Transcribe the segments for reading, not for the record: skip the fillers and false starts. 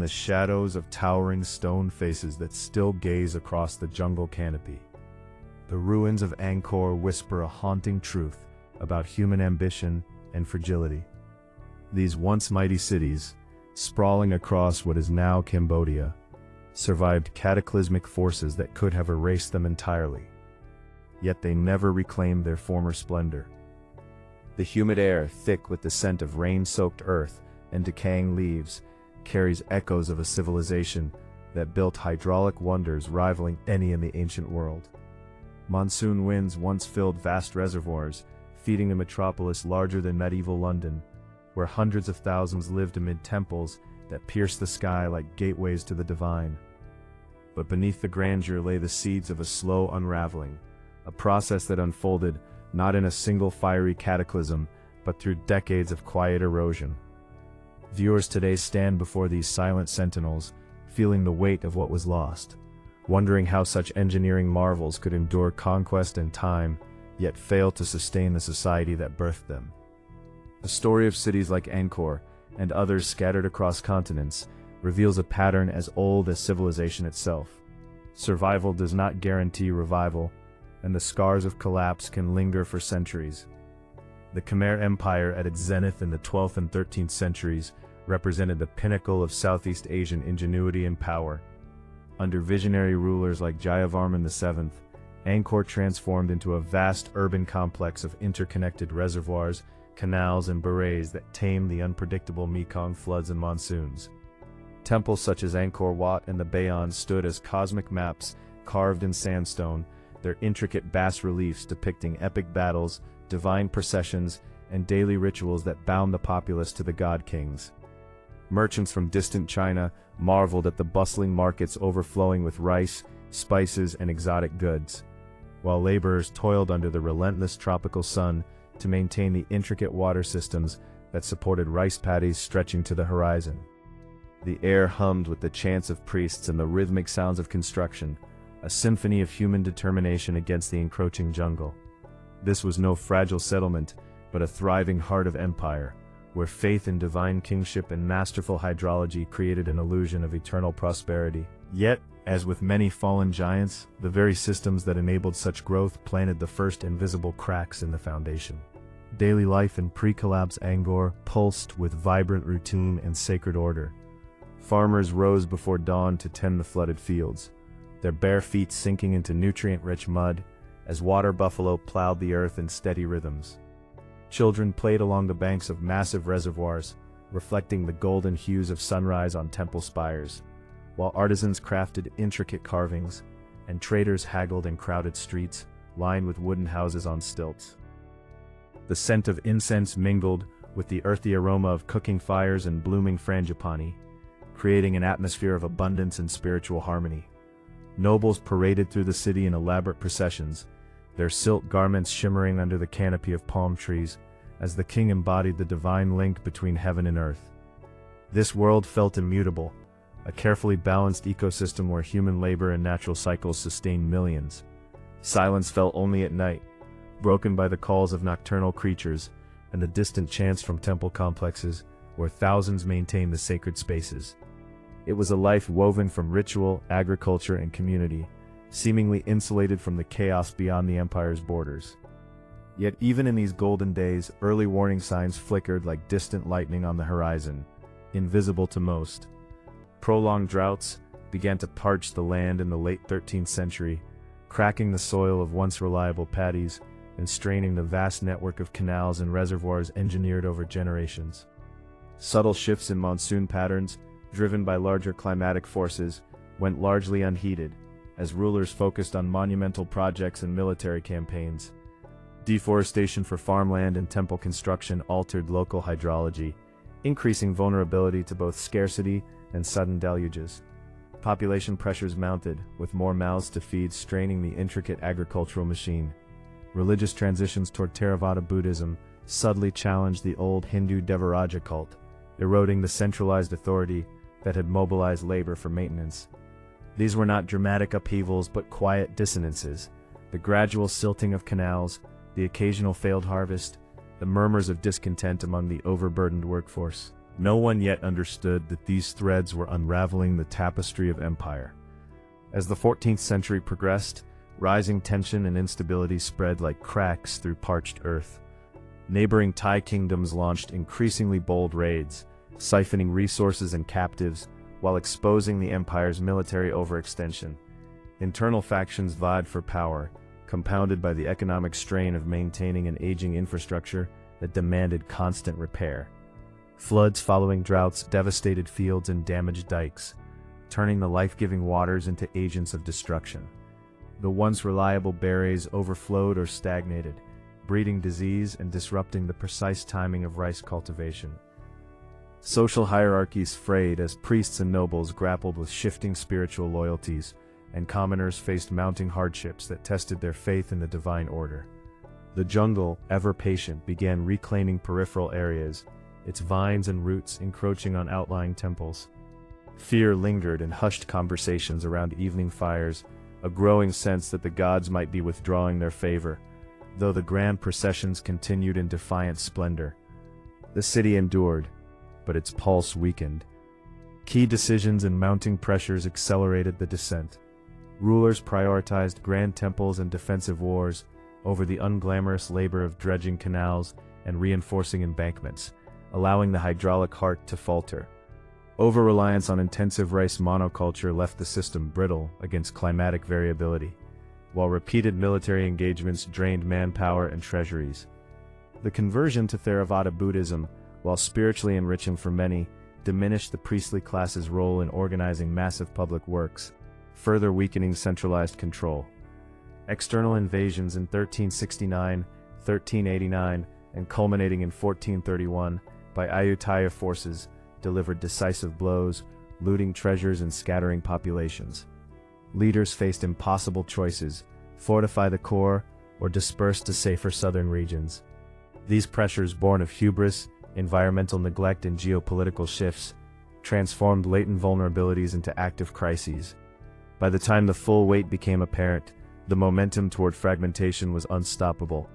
the shadows of towering stone faces that still gaze across the jungle canopy. The ruins of Angkor whisper a haunting truth about human ambition and fragility. These once mighty cities, sprawling across what is now Cambodia, survived cataclysmic forces that could have erased them entirely. Yet they never reclaimed their former splendor. The humid air, thick with the scent of rain-soaked earth and decaying leaves, carries echoes of a civilization that built hydraulic wonders rivaling any in the ancient world. Monsoon winds once filled vast reservoirs, feeding a metropolis larger than medieval London, where hundreds of thousands lived amid temples that pierced the sky like gateways to the divine. But beneath the grandeur lay the seeds of a slow unraveling, a process that unfolded not in a single fiery cataclysm, but through decades of quiet erosion. Viewers today stand before these silent sentinels, feeling the weight of what was lost, wondering how such engineering marvels could endure conquest and time, yet fail to sustain the society that birthed them. The story of cities like Angkor, and others scattered across continents, reveals a pattern as old as civilization itself. Survival does not guarantee revival, and the scars of collapse can linger for centuries. The Khmer Empire at its zenith in the 12th and 13th centuries represented the pinnacle of Southeast Asian ingenuity and power. Under visionary rulers like Jayavarman VII, Angkor transformed into a vast urban complex of interconnected reservoirs, canals and barrages that tamed the unpredictable Mekong floods and monsoons. Temples such as Angkor Wat and the Bayon stood as cosmic maps carved in sandstone, their intricate bas-reliefs depicting epic battles, divine processions, and daily rituals that bound the populace to the god-kings. Merchants from distant China marveled at the bustling markets overflowing with rice, spices, and exotic goods, while laborers toiled under the relentless tropical sun to maintain the intricate water systems that supported rice paddies stretching to the horizon. The air hummed with the chants of priests and the rhythmic sounds of construction, a symphony of human determination against the encroaching jungle. This was no fragile settlement, but a thriving heart of empire, where faith in divine kingship and masterful hydrology created an illusion of eternal prosperity. Yet, as with many fallen giants, the very systems that enabled such growth planted the first invisible cracks in the foundation. Daily life in pre-collapse Angkor pulsed with vibrant routine and sacred order. Farmers rose before dawn to tend the flooded fields, their bare feet sinking into nutrient-rich mud as water buffalo plowed the earth in steady rhythms. Children played along the banks of massive reservoirs, reflecting the golden hues of sunrise on temple spires, while artisans crafted intricate carvings, and traders haggled in crowded streets, lined with wooden houses on stilts. The scent of incense mingled with the earthy aroma of cooking fires and blooming frangipani, creating an atmosphere of abundance and spiritual harmony. Nobles paraded through the city in elaborate processions, their silk garments shimmering under the canopy of palm trees, as the king embodied the divine link between heaven and earth. This world felt immutable, a carefully balanced ecosystem where human labor and natural cycles sustained millions. Silence fell only at night, broken by the calls of nocturnal creatures and the distant chants from temple complexes, where thousands maintained the sacred spaces. It was a life woven from ritual, agriculture, and community, seemingly insulated from the chaos beyond the empire's borders. Yet even in these golden days, early warning signs flickered like distant lightning on the horizon, invisible to most. Prolonged droughts began to parch the land in the late 13th century, cracking the soil of once reliable paddies and straining the vast network of canals and reservoirs engineered over generations. Subtle shifts in monsoon patterns, driven by larger climatic forces, went largely unheeded, as rulers focused on monumental projects and military campaigns. Deforestation for farmland and temple construction altered local hydrology, increasing vulnerability to both scarcity and sudden deluges. Population pressures mounted, with more mouths to feed straining the intricate agricultural machine. Religious transitions toward Theravada Buddhism subtly challenged the old Hindu Devaraja cult, eroding the centralized authority that had mobilized labor for maintenance. These were not dramatic upheavals but quiet dissonances, the gradual silting of canals, the occasional failed harvest, the murmurs of discontent among the overburdened workforce. No one yet understood that these threads were unraveling the tapestry of empire. As the 14th century progressed, rising tension and instability spread like cracks through parched earth. Neighboring Thai kingdoms launched increasingly bold raids, siphoning resources and captives, while exposing the empire's military overextension. Internal factions vied for power, compounded by the economic strain of maintaining an aging infrastructure that demanded constant repair. Floods following droughts devastated fields and damaged dikes, turning the life-giving waters into agents of destruction. The once reliable berries overflowed or stagnated, breeding disease and disrupting the precise timing of rice cultivation. Social hierarchies frayed as priests and nobles grappled with shifting spiritual loyalties, and commoners faced mounting hardships that tested their faith in the divine order. The jungle, ever patient, began reclaiming peripheral areas, its vines and roots encroaching on outlying temples. Fear lingered in hushed conversations around evening fires, a growing sense that the gods might be withdrawing their favor, though the grand processions continued in defiant splendor. The city endured, but its pulse weakened. Key decisions and mounting pressures accelerated the descent. Rulers prioritized grand temples and defensive wars over the unglamorous labor of dredging canals and reinforcing embankments, allowing the hydraulic heart to falter. Over-reliance on intensive rice monoculture left the system brittle against climatic variability, while repeated military engagements drained manpower and treasuries. The conversion to Theravada Buddhism, while spiritually enriching for many, diminished the priestly class's role in organizing massive public works, further weakening centralized control. External invasions in 1369, 1389, and culminating in 1431 by Ayutthaya forces delivered decisive blows, looting treasures and scattering populations. Leaders faced impossible choices: fortify the core or disperse to safer southern regions. These pressures, born of hubris, environmental neglect, and geopolitical shifts, transformed latent vulnerabilities into active crises. By the time the full weight became apparent, the momentum toward fragmentation was unstoppable.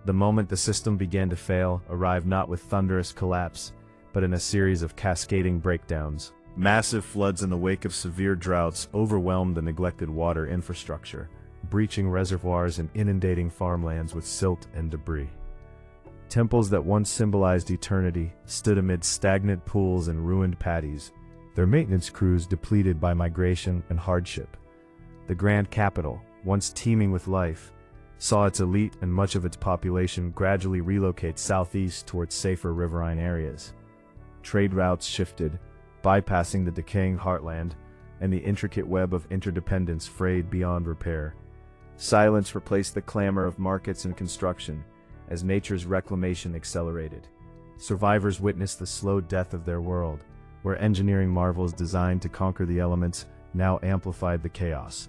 The moment the system began to fail arrived not with thunderous collapse, but in a series of cascading breakdowns. Massive floods in the wake of severe droughts overwhelmed the neglected water infrastructure, breaching reservoirs and inundating farmlands with silt and debris. Temples that once symbolized eternity stood amid stagnant pools and ruined paddies, their maintenance crews depleted by migration and hardship. The grand capital, once teeming with life, saw its elite and much of its population gradually relocate southeast towards safer riverine areas. Trade routes shifted, bypassing the decaying heartland, and the intricate web of interdependence frayed beyond repair. Silence replaced the clamor of markets and construction as nature's reclamation accelerated. Survivors witnessed the slow death of their world, where engineering marvels designed to conquer the elements now amplified the chaos.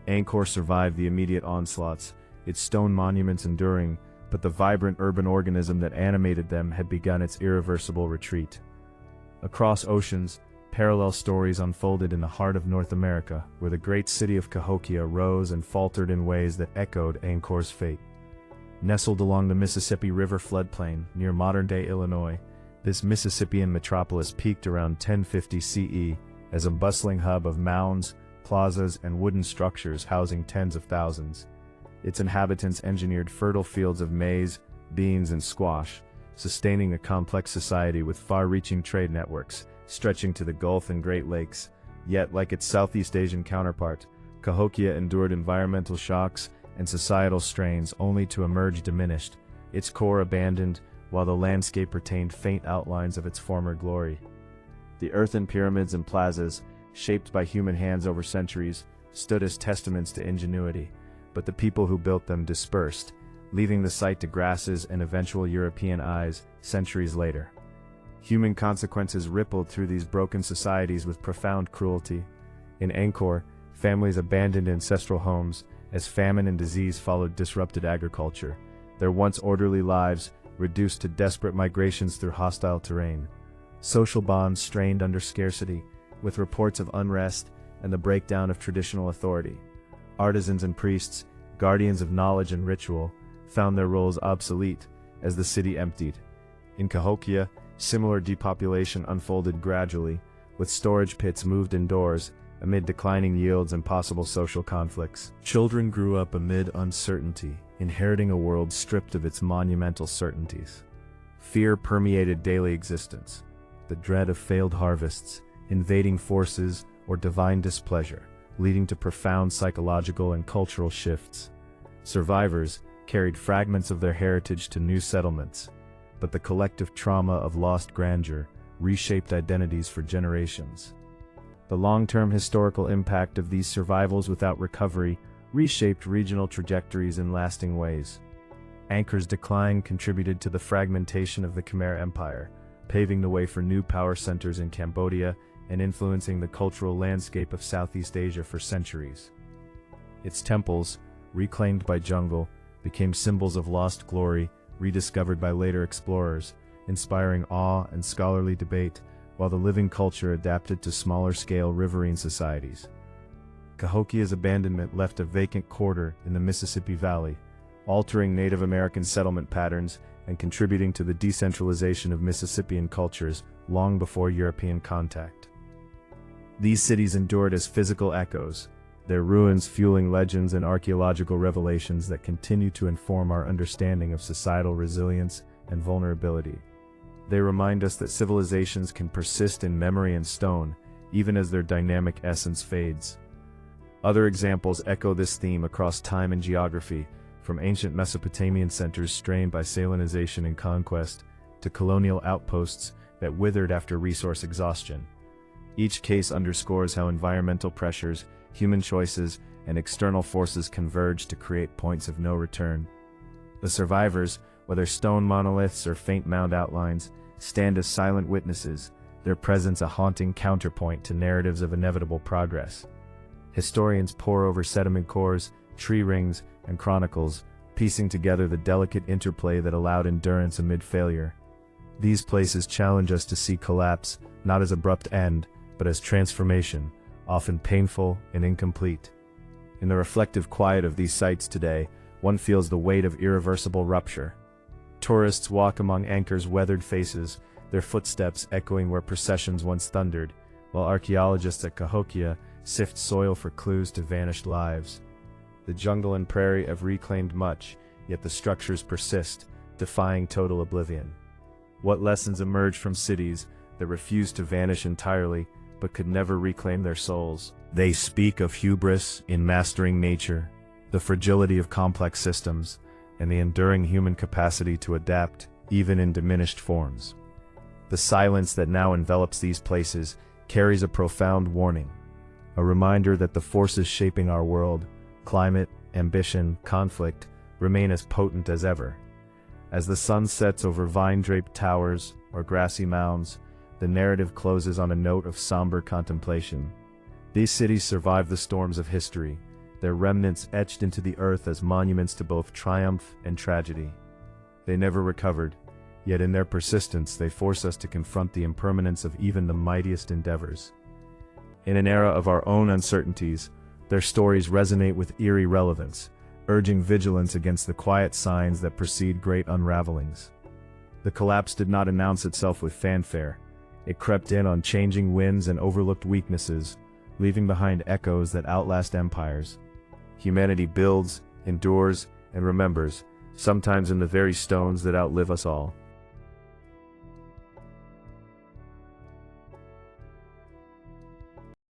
Angkor survived the immediate onslaughts, its stone monuments enduring, but the vibrant urban organism that animated them had begun its irreversible retreat. Across oceans, parallel stories unfolded in the heart of North America, where the great city of Cahokia rose and faltered in ways that echoed Angkor's fate. Nestled along the Mississippi River floodplain near modern-day Illinois, this Mississippian metropolis peaked around 1050 CE as a bustling hub of mounds, plazas, and wooden structures housing tens of thousands. Its inhabitants engineered fertile fields of maize, beans, and squash, sustaining a complex society with far-reaching trade networks stretching to the Gulf and Great Lakes. Yet, like its Southeast Asian counterpart, Cahokia endured environmental shocks and societal strains only to emerge diminished, its core abandoned, while the landscape retained faint outlines of its former glory. The earthen pyramids and plazas, shaped by human hands over centuries, stood as testaments to ingenuity, but the people who built them dispersed, leaving the site to grasses and eventual European eyes centuries later. Human consequences rippled through these broken societies with profound cruelty. In Angkor, families abandoned ancestral homes as famine and disease followed disrupted agriculture, their once orderly lives reduced to desperate migrations through hostile terrain. Social bonds strained under scarcity, with reports of unrest and the breakdown of traditional authority. Artisans and priests, guardians of knowledge and ritual, found their roles obsolete as the city emptied. In Cahokia, Similar depopulation unfolded gradually, with storage pits moved indoors, amid declining yields and possible social conflicts. Children grew up amid uncertainty, inheriting a world stripped of its monumental certainties. Fear permeated daily existence, the dread of failed harvests, invading forces, or divine displeasure, leading to profound psychological and cultural shifts. Survivors carried fragments of their heritage to new settlements, but the collective trauma of lost grandeur reshaped identities for generations. The long-term historical impact of these survivals without recovery reshaped regional trajectories in lasting ways. Angkor's decline contributed to the fragmentation of the Khmer Empire, paving the way for new power centers in Cambodia and influencing the cultural landscape of Southeast Asia for centuries. Its temples, reclaimed by jungle, became symbols of lost glory, rediscovered by later explorers, inspiring awe and scholarly debate, while the living culture adapted to smaller-scale riverine societies. Cahokia's abandonment left a vacant quarter in the Mississippi Valley, altering Native American settlement patterns and contributing to the decentralization of Mississippian cultures long before European contact. These cities endured as physical echoes, their ruins fueling legends and archaeological revelations that continue to inform our understanding of societal resilience and vulnerability. They remind us that civilizations can persist in memory and stone, even as their dynamic essence fades. Other examples echo this theme across time and geography, from ancient Mesopotamian centers strained by salinization and conquest, to colonial outposts that withered after resource exhaustion. Each case underscores how environmental pressures, human choices, and external forces converge to create points of no return. The survivors, whether stone monoliths or faint mound outlines, stand as silent witnesses, their presence a haunting counterpoint to narratives of inevitable progress. Historians pore over sediment cores, tree rings, and chronicles, piecing together the delicate interplay that allowed endurance amid failure. These places challenge us to see collapse not as abrupt end, but as transformation, often painful and incomplete. In the reflective quiet of these sites today, one feels the weight of irreversible rupture. Tourists walk among Angkor's weathered faces, their footsteps echoing where processions once thundered, while archaeologists at Cahokia sift soil for clues to vanished lives. The jungle and prairie have reclaimed much, yet the structures persist, defying total oblivion. What lessons emerge from cities that refuse to vanish entirely, but could never reclaim their souls? They speak of hubris in mastering nature, the fragility of complex systems, and the enduring human capacity to adapt, even in diminished forms. The silence that now envelops these places carries a profound warning, a reminder that the forces shaping our world, climate, ambition, conflict, remain as potent as ever. As the sun sets over vine-draped towers or grassy mounds, the narrative closes on a note of somber contemplation. These cities survived the storms of history, their remnants etched into the earth as monuments to both triumph and tragedy. They never recovered, yet in their persistence they force us to confront the impermanence of even the mightiest endeavors. In an era of our own uncertainties, their stories resonate with eerie relevance, urging vigilance against the quiet signs that precede great unravelings. The collapse did not announce itself with fanfare. It crept in on changing winds and overlooked weaknesses, leaving behind echoes that outlast empires. Humanity builds, endures, and remembers, sometimes in the very stones that outlive us all.